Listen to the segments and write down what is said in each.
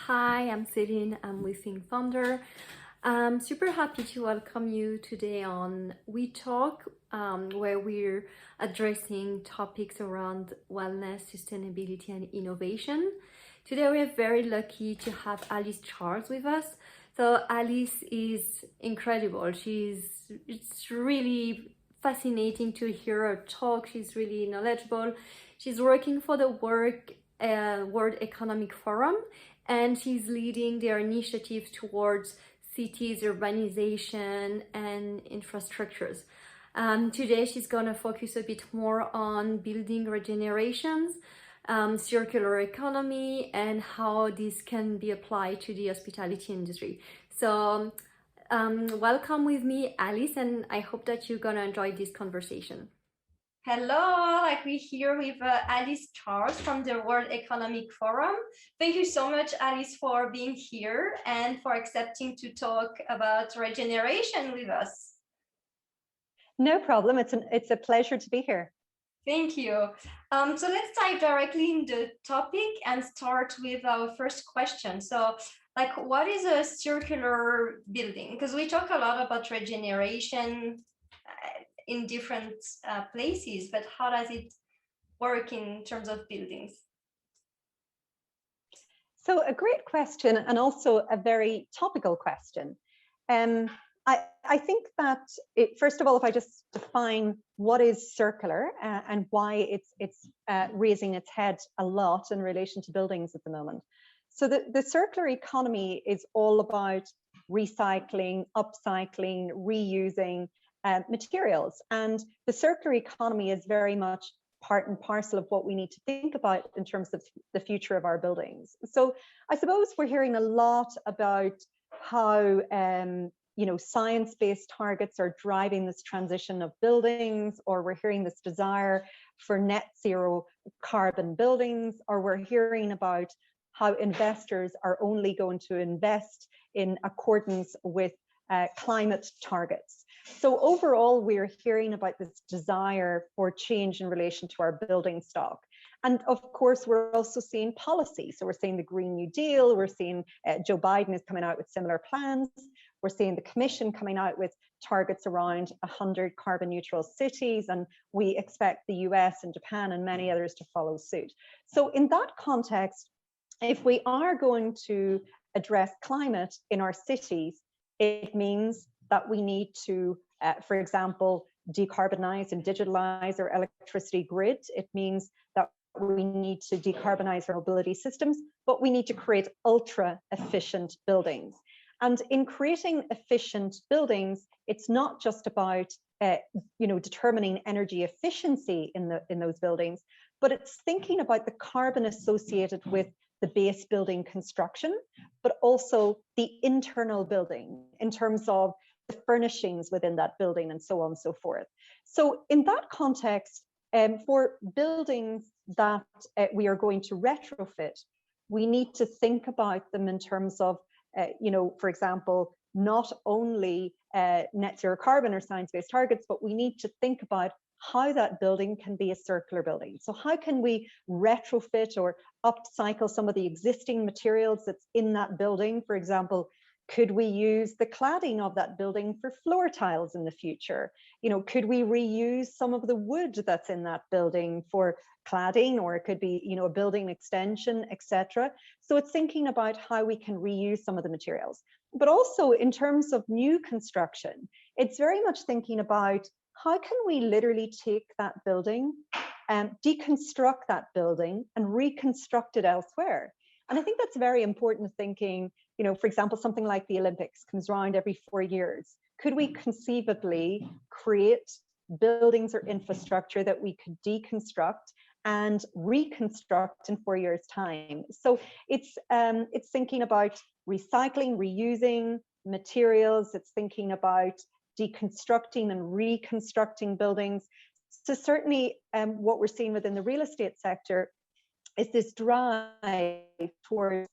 Hi, I'm Celine. I'm Withing founder. I'm super happy to welcome you today on We Talk, where we're addressing topics around wellness, sustainability, and innovation. Today, we are very lucky to have Alice Charles with us. So Alice is incredible. It's really fascinating to hear her talk. She's really knowledgeable. She's working for the World Economic Forum, and she's leading their initiative towards cities, urbanization, and infrastructures. Today, she's going to focus a bit more on building regenerations, circular economy, and how this can be applied to the hospitality industry. So, welcome with me, Alice, and I hope that you're going to enjoy this conversation. Hello, we're here with Alice Charles from the World Economic Forum. Thank you so much, Alice, for being here and for accepting to talk about regeneration with us. No problem. It's a pleasure to be here. Thank you. So let's dive directly into the topic and start with our first question. So, what is a circular building? Because we talk a lot about regeneration in different places, but how does it work in terms of buildings? So a great question, and also a very topical question. I think that first of all, if I just define what is circular and why it's raising its head a lot in relation to buildings at the moment. So the circular economy is all about recycling, upcycling, reusing materials. And the circular economy is very much part and parcel of what we need to think about in terms of the future of our buildings. So I suppose we're hearing a lot about how science-based targets are driving this transition of buildings, or we're hearing this desire for net zero carbon buildings, or we're hearing about how investors are only going to invest in accordance with climate targets. So overall, we're hearing about this desire for change in relation to our building stock. And of course, we're also seeing policy. So we're seeing the Green New Deal, we're seeing Joe Biden is coming out with similar plans. We're seeing the Commission coming out with targets around 100 carbon neutral cities, and we expect the US and Japan and many others to follow suit. So in that context, if we are going to address climate in our cities, it means that we need to, for example, decarbonize and digitalize our electricity grid. It means that we need to decarbonize our mobility systems, but we need to create ultra efficient buildings. And in creating efficient buildings, it's not just about determining energy efficiency in those buildings, but it's thinking about the carbon associated with the base building construction, but also the internal building in terms of the furnishings within that building and so on and so forth. So in that context, for buildings that we are going to retrofit, we need to think about them in terms of, for example, not only net zero carbon or science-based targets, but we need to think about how that building can be a circular building. So how can we retrofit or upcycle some of the existing materials that's in that building? For example, could we use the cladding of that building for floor tiles in the future? Could we reuse some of the wood that's in that building for cladding, or it could be, a building extension, etc. So it's thinking about how we can reuse some of the materials. But also in terms of new construction, it's very much thinking about how can we literally take that building and deconstruct that building and reconstruct it elsewhere? And I think that's very important thinking, for example, something like the Olympics comes around every 4 years. Could we conceivably create buildings or infrastructure that we could deconstruct and reconstruct in 4 years' time? So it's thinking about recycling, reusing materials. It's thinking about deconstructing and reconstructing buildings. So certainly what we're seeing within the real estate sector is this drive towards,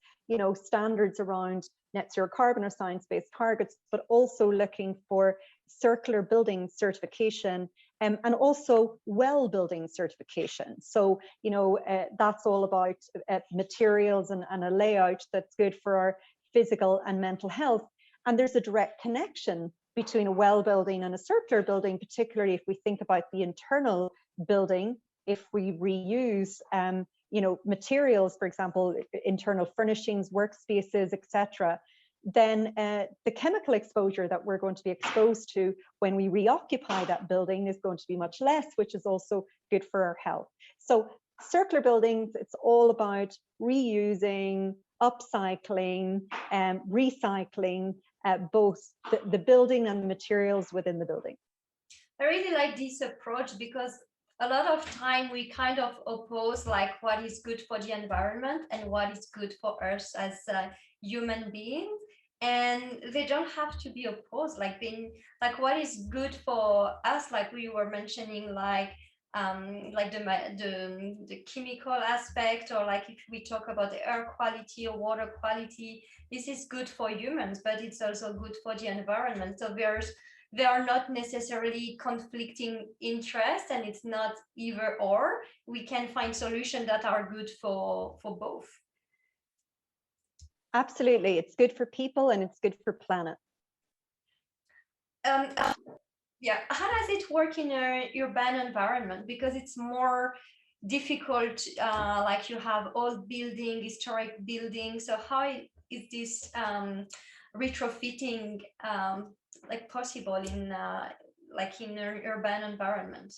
standards around net zero carbon or science-based targets, but also looking for circular building certification and also well building certification. So, that's all about materials and a layout that's good for our physical and mental health. And there's a direct connection between a well building and a circular building, particularly if we think about the internal building. If we reuse, materials, for example, internal furnishings, workspaces, etc., then the chemical exposure that we're going to be exposed to when we reoccupy that building is going to be much less, which is also good for our health. So circular buildings, it's all about reusing, upcycling, recycling both the building and the materials within the building. I really like this approach because a lot of time we kind of oppose like what is good for the environment and what is good for us as human beings, and they don't have to be opposed. Like being like what is good for us, like we were mentioning, like the chemical aspect, or like if we talk about the air quality or water quality, this is good for humans, but it's also good for the environment. So they are not necessarily conflicting interests, and it's not either or. We can find solutions that are good for both. Absolutely, it's good for people and it's good for planet. Yeah, how does it work in an urban environment? Because it's more difficult, like you have old building, historic buildings. So how is this retrofitting like possible in like in an urban environment?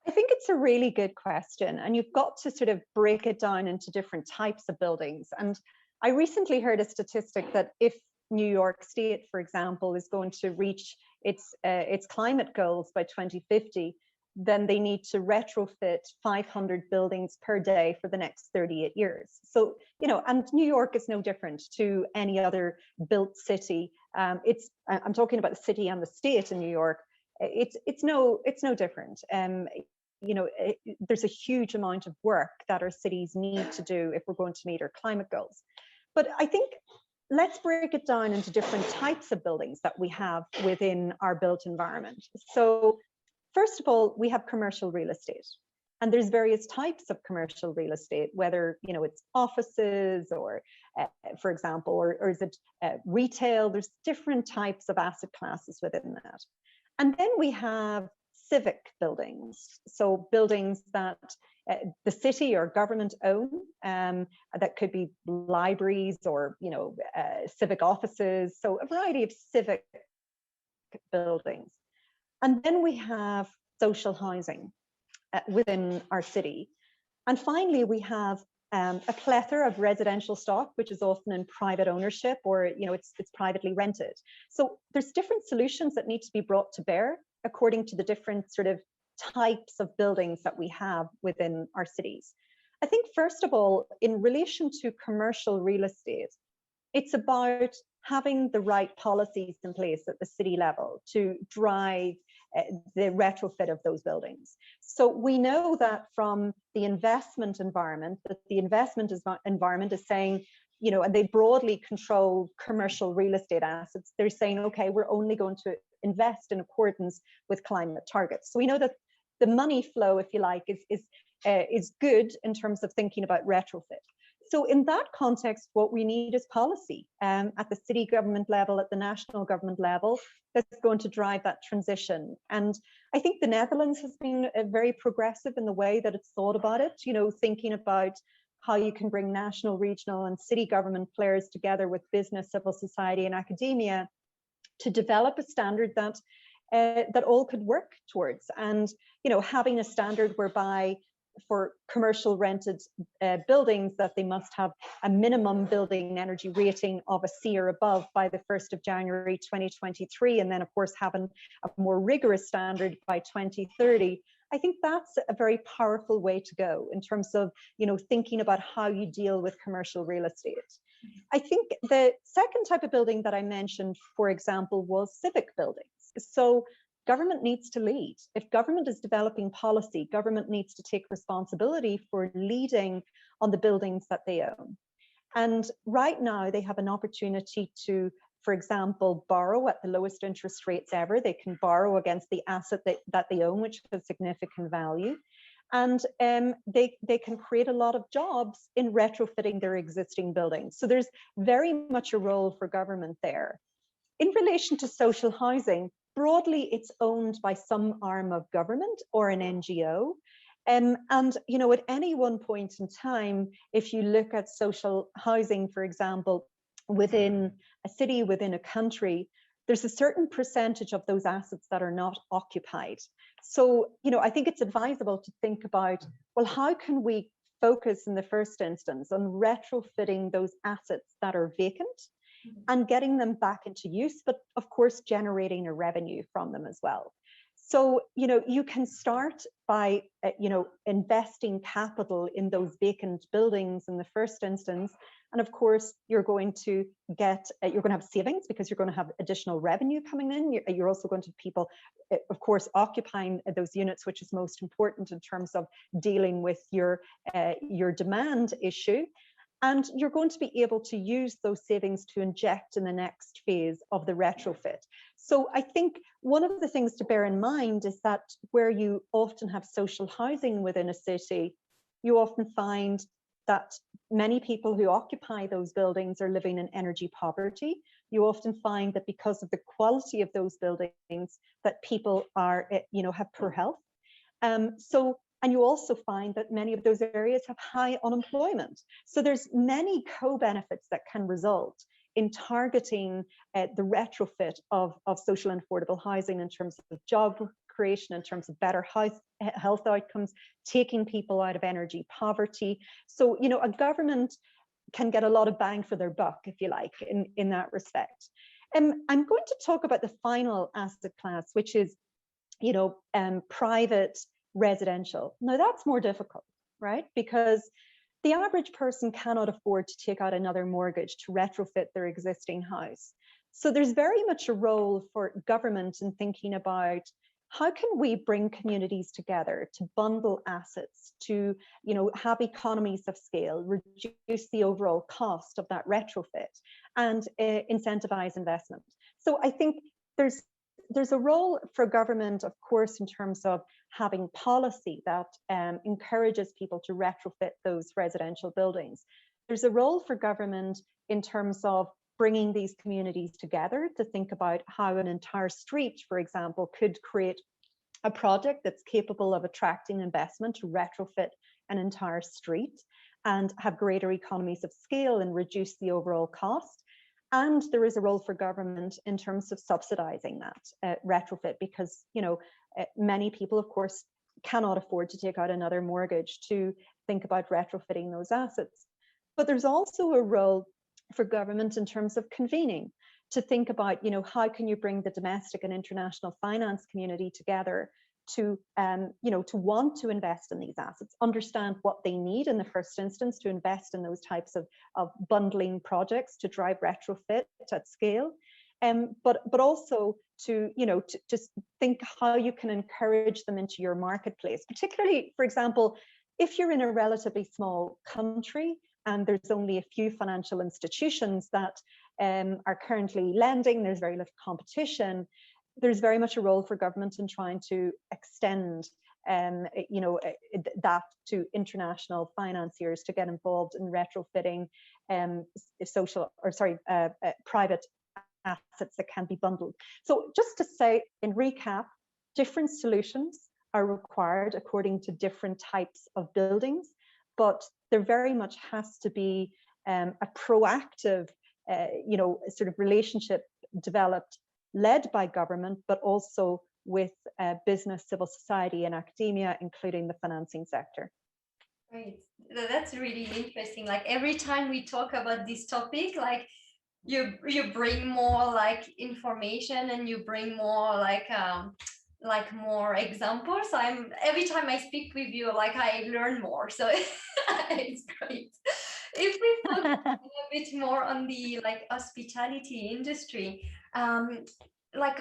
I think it's a really good question, and you've got to sort of break it down into different types of buildings. And I recently heard a statistic that if New York State, for example, is going to reach its climate goals by 2050, then they need to retrofit 500 buildings per day for the next 38 years. So, and New York is no different to any other built city. I'm talking about the city and the state in New York. It's no different. There's a huge amount of work that our cities need to do if we're going to meet our climate goals. But I think let's break it down into different types of buildings that we have within our built environment. So first of all, we have commercial real estate. And there's various types of commercial real estate, whether it's offices or, for example, or is it retail? There's different types of asset classes within that. And then we have civic buildings, so buildings that the city or government own, that could be libraries or civic offices, so a variety of civic buildings. And then we have social housing within our city. And finally, we have a plethora of residential stock, which is often in private ownership, or it's privately rented. So there's different solutions that need to be brought to bear according to the different sort of types of buildings that we have within our cities. I think, first of all, in relation to commercial real estate, it's about having the right policies in place at the city level to drive the retrofit of those buildings. So we know that from the investment environment, that the investment environment is saying, and they broadly control commercial real estate assets. They're saying, okay, we're only going to invest in accordance with climate targets. So we know that the money flow, if you like, is good in terms of thinking about retrofit. So in that context, what we need is policy at the city government level, at the national government level, that's going to drive that transition. And I think the Netherlands has been very progressive in the way that it's thought about it, thinking about how you can bring national, regional, and city government players together with business, civil society, and academia to develop a standard that that all could work towards. And having a standard whereby for commercial rented buildings that they must have a minimum building energy rating of a C or above by the 1st of January 2023, and then of course having a more rigorous standard by 2030. I think that's a very powerful way to go in terms of thinking about how you deal with commercial real estate. I think the second type of building that I mentioned, for example, was civic buildings. So government needs to lead. If government is developing policy, government needs to take responsibility for leading on the buildings that they own. And right now they have an opportunity to for example, borrow at the lowest interest rates ever. They can borrow against the asset that they own, which has significant value. And they can create a lot of jobs in retrofitting their existing buildings. So there's very much a role for government there. In relation to social housing, broadly, it's owned by some arm of government or an NGO. And at any one point in time, if you look at social housing, for example, within a city, within a country, there's a certain percentage of those assets that are not occupied. So, I think it's advisable to think about, well, how can we focus in the first instance on retrofitting those assets that are vacant and getting them back into use, but of course, generating a revenue from them as well. So, you can start by, investing capital in those vacant buildings in the first instance. And of course, you're going to have savings because you're going to have additional revenue coming in. You're also going to have people, of course, occupying those units, which is most important in terms of dealing with your demand issue. And you're going to be able to use those savings to inject in the next phase of the retrofit. So I think one of the things to bear in mind is that where you often have social housing within a city, you often find that many people who occupy those buildings are living in energy poverty. You often find that because of the quality of those buildings, that people are, have poor health. And you also find that many of those areas have high unemployment. So there's many co-benefits that can result in targeting the retrofit of social and affordable housing in terms of job creation, in terms of better health outcomes, taking people out of energy poverty. So, a government can get a lot of bang for their buck, if you like, in that respect. I'm going to talk about the final asset class, which is, private residential. Now that's more difficult, right? Because the average person cannot afford to take out another mortgage to retrofit their existing house. So there's very much a role for government in thinking about how can we bring communities together to bundle assets, to have economies of scale, reduce the overall cost of that retrofit, and incentivize investment. So I think there's a role for government, of course, in terms of having policy that encourages people to retrofit those residential buildings. There's a role for government in terms of bringing these communities together to think about how an entire street, for example, could create a project that's capable of attracting investment to retrofit an entire street and have greater economies of scale and reduce the overall cost. And there is a role for government in terms of subsidizing that retrofit, because many people, of course, cannot afford to take out another mortgage to think about retrofitting those assets. But there's also a role for government in terms of convening, to think about how can you bring the domestic and international finance community together to to want to invest in these assets, understand what they need in the first instance to invest in those types of bundling projects to drive retrofit at scale, but also to just think how you can encourage them into your marketplace, particularly, for example, if you're in a relatively small country and there's only a few financial institutions that are currently lending, there's very little competition. There's very much a role for government in trying to extend that to international financiers to get involved in retrofitting private assets that can be bundled. So just to say, in recap, different solutions are required according to different types of buildings, but there very much has to be a proactive sort of relationship developed, led by government, but also with business, civil society, and academia, including the financing sector. Great. That's really interesting. Like every time we talk about this topic, like you bring more like information and you bring more like more examples. Every time I speak with you, like I learn more. So it's great. If we focus a bit more on the like hospitality industry, like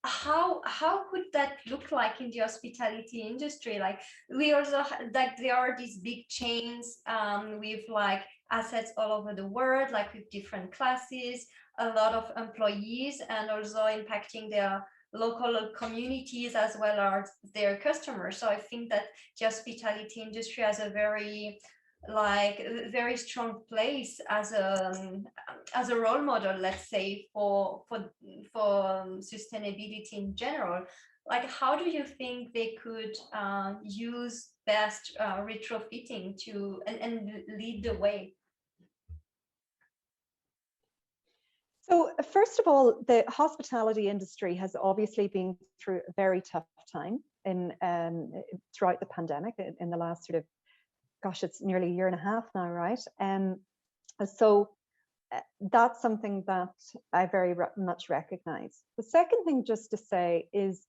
how could that look like in the hospitality industry? Like we also like there are these big chains with like assets all over the world, like with different classes, a lot of employees, and also impacting their local communities as well as their customers. So I think that the hospitality industry has a very strong place as a role model, let's say, for sustainability in general. Like, how do you think they could use best retrofitting to and lead the way? So first of all, the hospitality industry has obviously been through a very tough time in throughout the pandemic in the last sort of, gosh, it's nearly a year and a half now, right? So that's something that I very much recognize. The second thing just to say is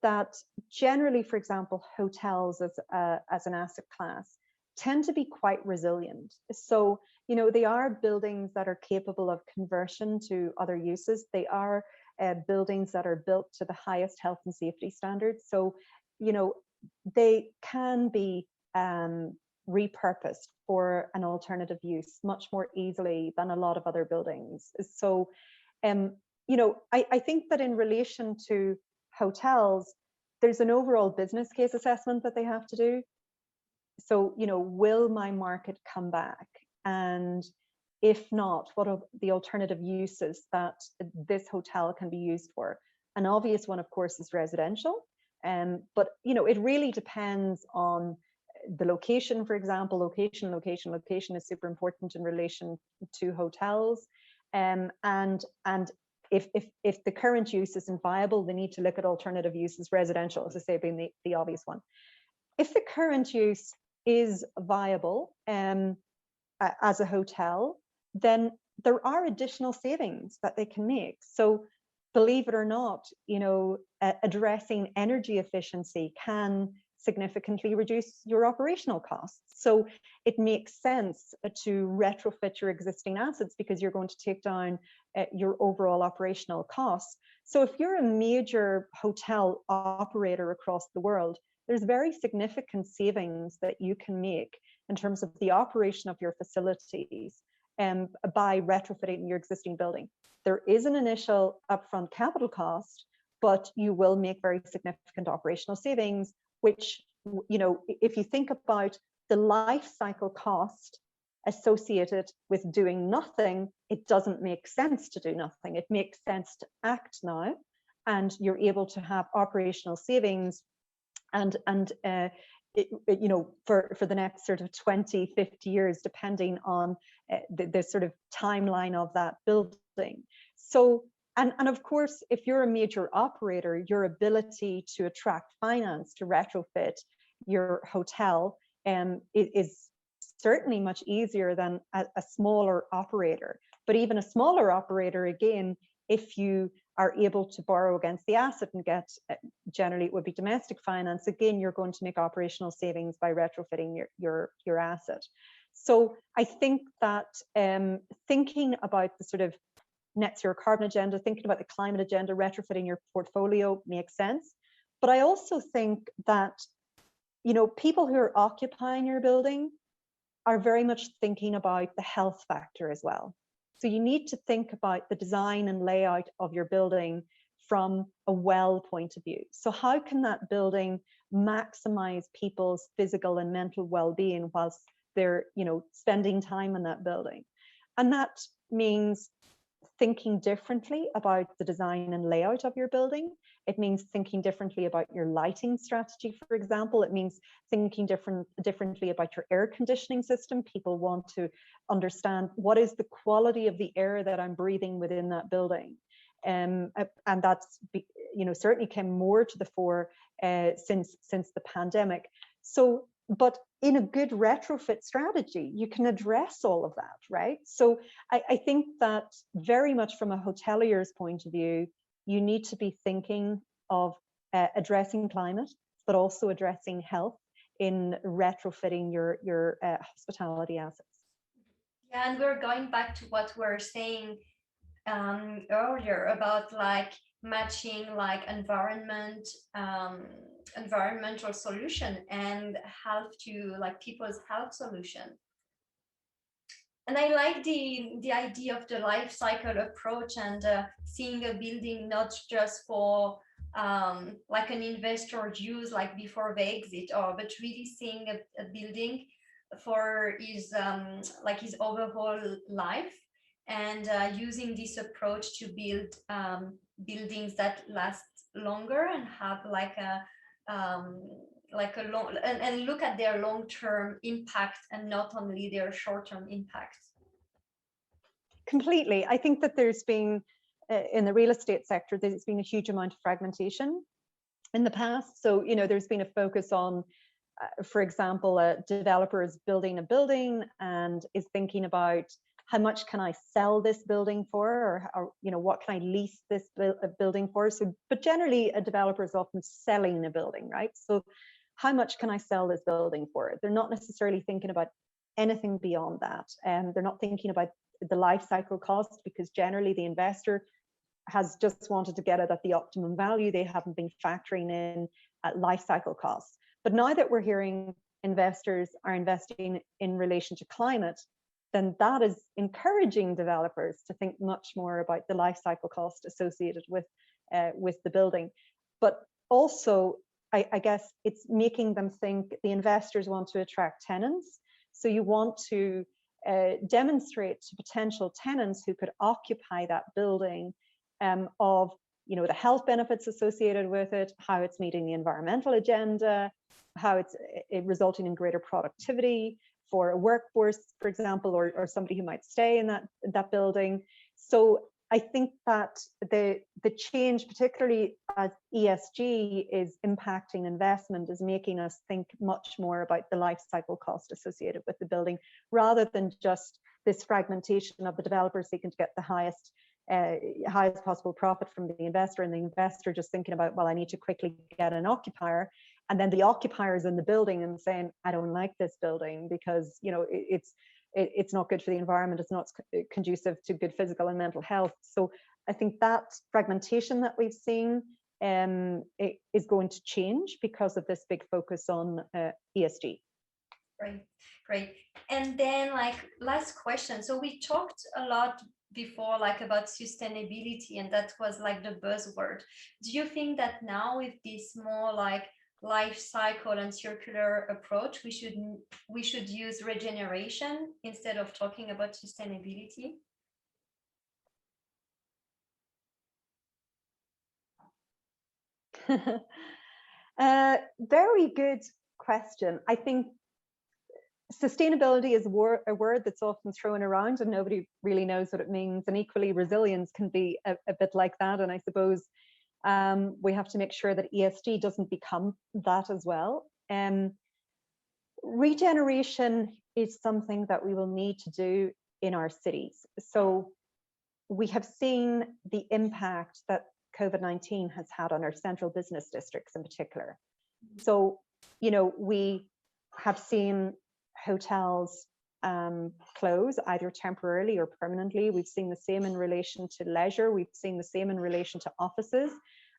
that generally, for example, hotels as an asset class tend to be quite resilient. So, they are buildings that are capable of conversion to other uses. They are buildings that are built to the highest health and safety standards. So, they can be repurposed for an alternative use much more easily than a lot of other buildings. So, I think that in relation to hotels, there's an overall business case assessment that they have to do. So, will my market come back? And if not, what are the alternative uses that this hotel can be used for? An obvious one, of course, is residential. But, it really depends on the location, for example. Location is super important in relation to hotels. And if the current use isn't viable, they need to look at alternative uses, residential, as I say, being the obvious one. If the current use is viable as a hotel, then there are additional savings that they can make. So believe it or not, addressing energy efficiency can significantly reduce your operational costs. So it makes sense to retrofit your existing assets because you're going to take down your overall operational costs. So if you're a major hotel operator across the world, there's very significant savings that you can make in terms of the operation of your facilities by retrofitting your existing building. There is an initial upfront capital cost, but you will make very significant operational savings, which, if you think about the life cycle cost associated with doing nothing, it doesn't make sense to do nothing. It makes sense to act now, and you're able to have operational savings and for the next sort of 20, 50 years, depending on the sort of timeline of that building. So, and of course, if you're a major operator, your ability to attract finance to retrofit your hotel is certainly much easier than a smaller operator. But even a smaller operator, again, if you are able to borrow against the asset and get, generally it would be domestic finance, again, you're going to make operational savings by retrofitting your asset. So I think that thinking about the sort of net zero carbon agenda, thinking about the climate agenda, retrofitting your portfolio makes sense. But I also think that, people who are occupying your building are very much thinking about the health factor as well. So you need to think about the design and layout of your building from a well point of view. So how can that building maximize people's physical and mental well-being whilst they're, spending time in that building? And that means thinking differently about the design and layout of your building. It means thinking differently about your lighting strategy, for example. It means thinking differently about your air conditioning system. People want to understand what is the quality of the air that I'm breathing within that building. And that's, certainly came more to the fore since the pandemic. So, but in a good retrofit strategy, you can address all of that, right? So I think that very much from a hotelier's point of view, you need to be thinking of addressing climate, but also addressing health in retrofitting your hospitality assets. Yeah, and we're going back to what we're saying earlier about like matching like environmental solution and health to like people's health solution. And I like the idea of the life cycle approach, and seeing a building not just for like an investor use like before the exit, or but really seeing a building for his like his overall life, and using this approach to build buildings that last longer and have um, like a long and look at their long-term impact and not only their short-term impact. Completely. I think that there's been, in the real estate sector, there's been a huge amount of fragmentation in the past. So, there's been a focus on, for example, a developer is building a building and is thinking about how much can I sell this building for, or what can I lease this building for? So, but generally a developer is often selling a building, right? So how much can I sell this building for? They're not necessarily thinking about anything beyond that. And they're not thinking about the life cycle cost, because generally the investor has just wanted to get it at the optimum value. They haven't been factoring in at life cycle costs. But now that we're hearing investors are investing in relation to climate, then that is encouraging developers to think much more about the life cycle cost associated with the building. But also, I guess it's making them think the investors want to attract tenants. So you want to demonstrate to potential tenants who could occupy that building of the health benefits associated with it, how it's meeting the environmental agenda, how it's resulting in greater productivity for a workforce, for example, or somebody who might stay in that building. So I think that the change, particularly as ESG is impacting investment, is making us think much more about the life cycle cost associated with the building, rather than just this fragmentation of the developer seeking to get the highest possible profit from the investor, and the investor just thinking about, well, I need to quickly get an occupier, and then the occupiers in the building and saying, I don't like this building because it's not good for the environment, it's not conducive to good physical and mental health. So I think that fragmentation that we've seen is going to change because of this big focus on ESG. Great. And then last question. So we talked a lot before about sustainability, and that was the buzzword. Do you think that now with this more life cycle and circular approach, we should use regeneration instead of talking about sustainability? Very good question. I think sustainability is a word that's often thrown around and nobody really knows what it means. And equally, resilience can be a bit like that. And I suppose we have to make sure that ESG doesn't become that as well. Regeneration is something that we will need to do in our cities. So we have seen the impact that COVID-19 has had on our central business districts in particular. So, we have seen hotels close either temporarily or permanently. We've seen the same in relation to leisure. We've seen the same in relation to offices.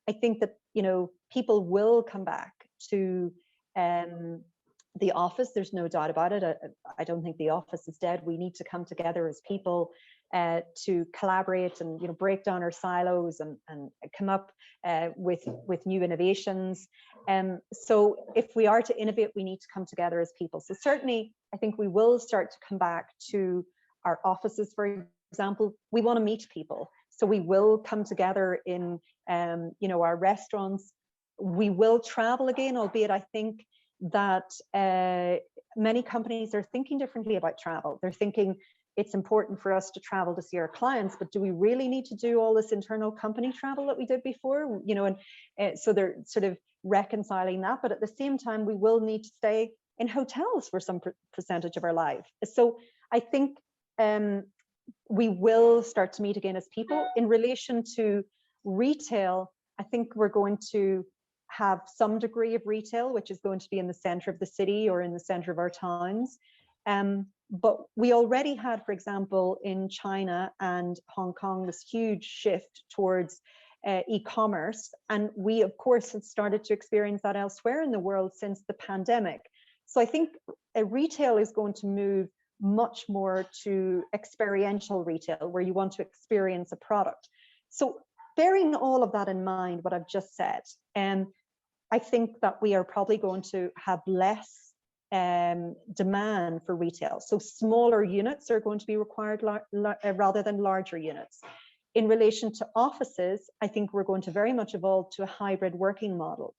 I think that, people will come back to the office. There's no doubt about it. I don't think the office is dead. We need to come together as people to collaborate and break down our silos and come up with new innovations. So if we are to innovate, we need to come together as people. So certainly, I think we will start to come back to our offices, for example. We want to meet people, so we will come together in our restaurants. We will travel again, albeit I think that many companies are thinking differently about travel. They're thinking it's important for us to travel to see our clients, but do we really need to do all this internal company travel that we did before? So they're sort of reconciling that, but at the same time, we will need to stay in hotels for some percentage of our life. So I think we will start to meet again as people. In relation to retail, I think we're going to have some degree of retail, which is going to be in the center of the city or in the center of our towns. But we already had, for example, in China and Hong Kong, this huge shift towards e-commerce. And we, of course, have started to experience that elsewhere in the world since the pandemic. So I think retail is going to move much more to experiential retail, where you want to experience a product. So bearing all of that in mind, what I've just said, I think that we are probably going to have less demand for retail. So smaller units are going to be required rather than larger units. In relation to offices, I think we're going to very much evolve to a hybrid working model.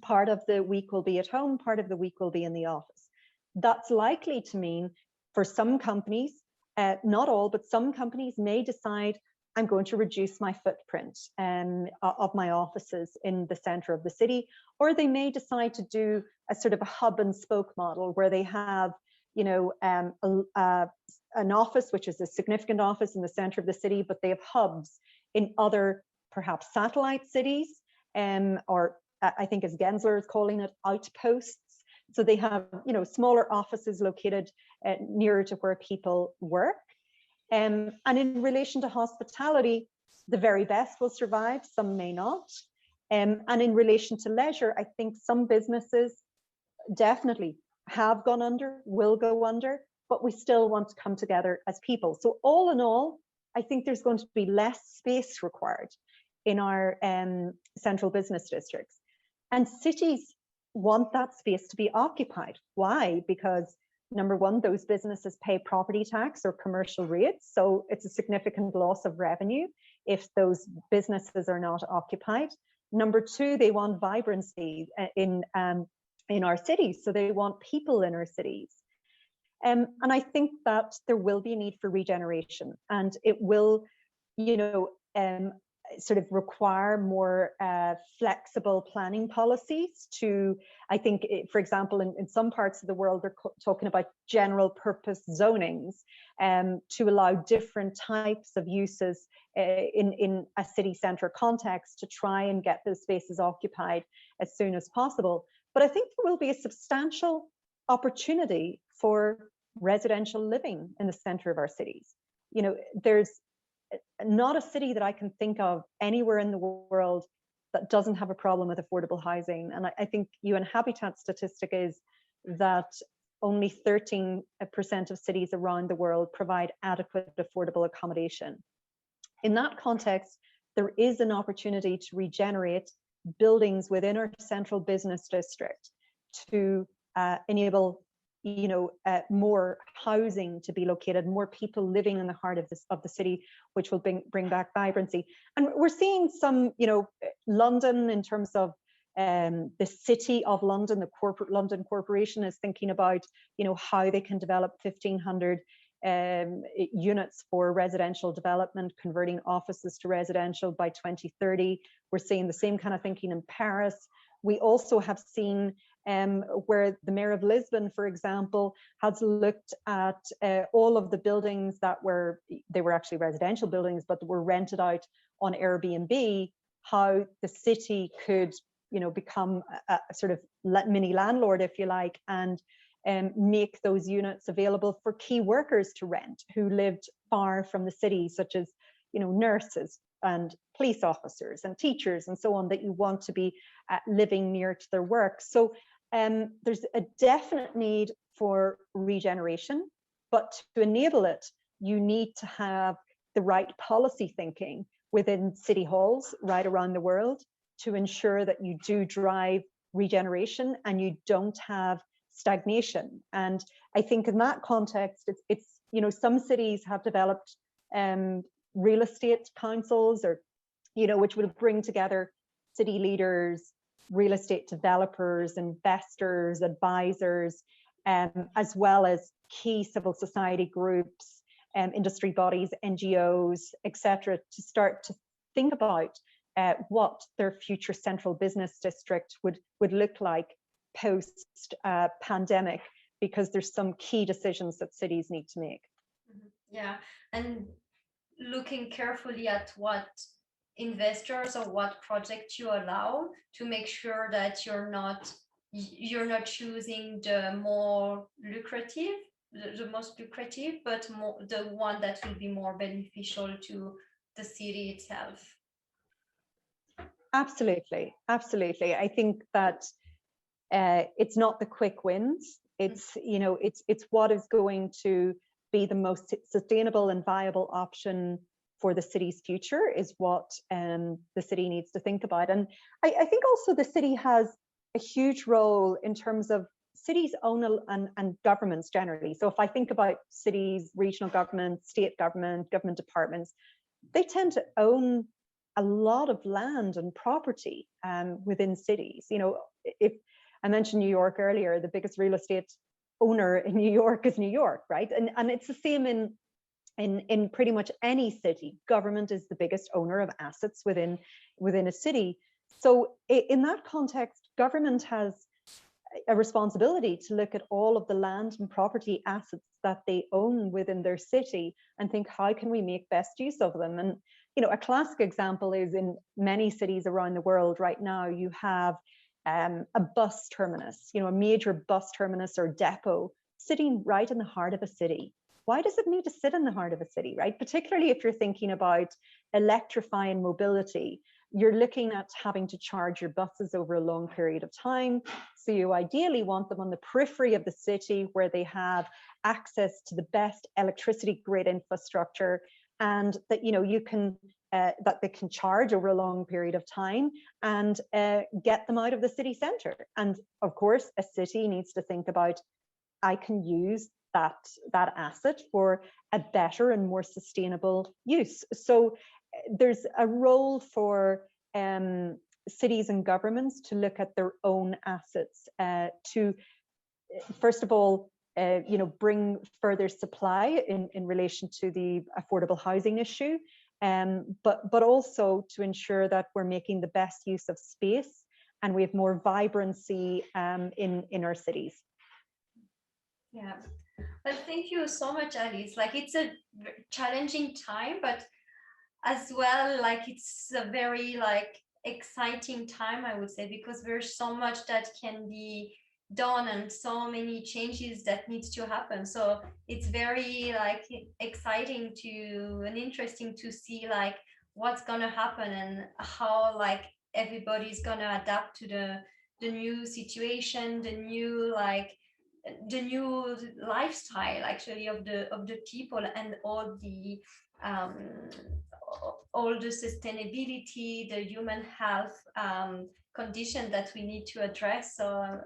Part of the week will be at home, part of the week will be in the office. That's likely to mean for some companies, not all, but some companies may decide, I'm going to reduce my footprint of my offices in the center of the city, or they may decide to do a sort of a hub and spoke model where they have, you know, an office, which is a significant office in the center of the city, but they have hubs in other perhaps satellite cities, or I think as Gensler is calling it, outposts. So they have, you know, smaller offices located nearer to where people work. And in relation to hospitality, the very best will survive, some may not. And in relation to leisure, I think some businesses definitely have gone under, will go under, but we still want to come together as people. So all in all, I think there's going to be less space required in our central business districts. And cities want that space to be occupied. Why? Because number one, those businesses pay property tax or commercial rates. So it's a significant loss of revenue if those businesses are not occupied. Number two, they want vibrancy in our cities. So they want people in our cities. And I think that there will be a need for regeneration, and it will, you know, sort of require more flexible planning policies to, I think, for example, in some parts of the world, they're talking about general purpose zonings to allow different types of uses in a city centre context to try and get those spaces occupied as soon as possible. But I think there will be a substantial opportunity for residential living in the centre of our cities. You know, there's not a city that I can think of anywhere in the world that doesn't have a problem with affordable housing. And I think UN Habitat statistic is that only 13% of cities around the world provide adequate affordable accommodation. In that context, there is an opportunity to regenerate buildings within our central business district to enable, you know, more housing to be located, more people living in the heart of the city, which will bring back vibrancy. And we're seeing some, you know, London in terms of the City of London, the corporate London Corporation is thinking about, you know, how they can develop 1,500 units for residential development, converting offices to residential by 2030. We're seeing the same kind of thinking in Paris. We also have seen where the mayor of Lisbon, for example, has looked at all of the buildings that were actually residential buildings, but were rented out on Airbnb, how the city could, you know, become a sort of mini landlord, if you like, and make those units available for key workers to rent who lived far from the city, such as, you know, nurses and police officers and teachers and so on, that you want to be living near to their work. So there's a definite need for regeneration, but to enable it, you need to have the right policy thinking within city halls right around the world to ensure that you do drive regeneration and you don't have stagnation. And I think in that context, it's you know, some cities have developed real estate councils, or, you know, which would bring together city leaders, real estate developers, investors, advisors, as well as key civil society groups, industry bodies, NGOs, etc., to start to think about what their future central business district would look like post pandemic, because there's some key decisions that cities need to make. Yeah, and looking carefully at what investors or what project you allow, to make sure that you're not choosing the more lucrative, the most lucrative, but more the one that will be more beneficial to the city itself. Absolutely, absolutely. I think that it's not the quick wins It's, you know, it's what is going to be the most sustainable and viable option for the city's future is what the city needs to think about. And I think also the city has a huge role in terms of cities own and governments generally. So if I think about cities, regional government, state government, government departments, they tend to own a lot of land and property within cities. You know, if I mentioned New York earlier, the biggest real estate owner in New York is New York, right? And it's the same in pretty much any city. Government is the biggest owner of assets within a city. So in that context, government has a responsibility to look at all of the land and property assets that they own within their city and think, how can we make best use of them? And, you know, a classic example is in many cities around the world right now, you have a bus terminus, you know, a major bus terminus or depot sitting right in the heart of a city. Why does it need to sit in the heart of a city, right? Particularly if you're thinking about electrifying mobility, you're looking at having to charge your buses over a long period of time. So you ideally want them on the periphery of the city where they have access to the best electricity grid infrastructure, and that, you know, you can that they can charge over a long period of time and get them out of the city center. And of course, a city needs to think about, I can use that asset for a better and more sustainable use. So there's a role for cities and governments to look at their own assets to, first of all, you know, bring further supply in relation to the affordable housing issue, but also to ensure that we're making the best use of space and we have more vibrancy in our cities. Yeah. Well, thank you so much, Alice. Like, it's a challenging time, but as well, like, it's a very like exciting time, I would say, because there's so much that can be done and so many changes that needs to happen. So it's very like exciting to and interesting to see like what's gonna happen and how like everybody's gonna adapt to the new situation, the new lifestyle actually of the people, and um, all the sustainability, the human health condition that we need to address. So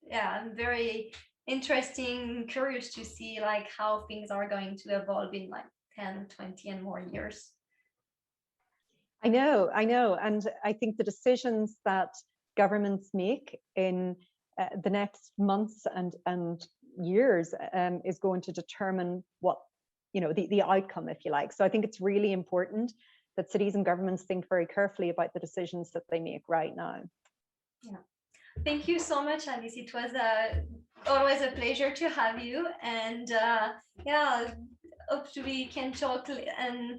yeah, I'm very curious to see like how things are going to evolve in like 10, 20 and more years. I know. And I think the decisions that governments make in the next months and years is going to determine what, you know, the outcome, if you like. So I think it's really important that cities and governments think very carefully about the decisions that they make right now. Yeah. Thank you so much, Alice. It was always a pleasure to have you. And yeah, hope we can talk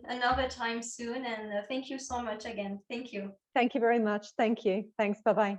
another time soon. And thank you so much again. Thank you. Thank you very much. Thank you. Thanks. Bye-bye.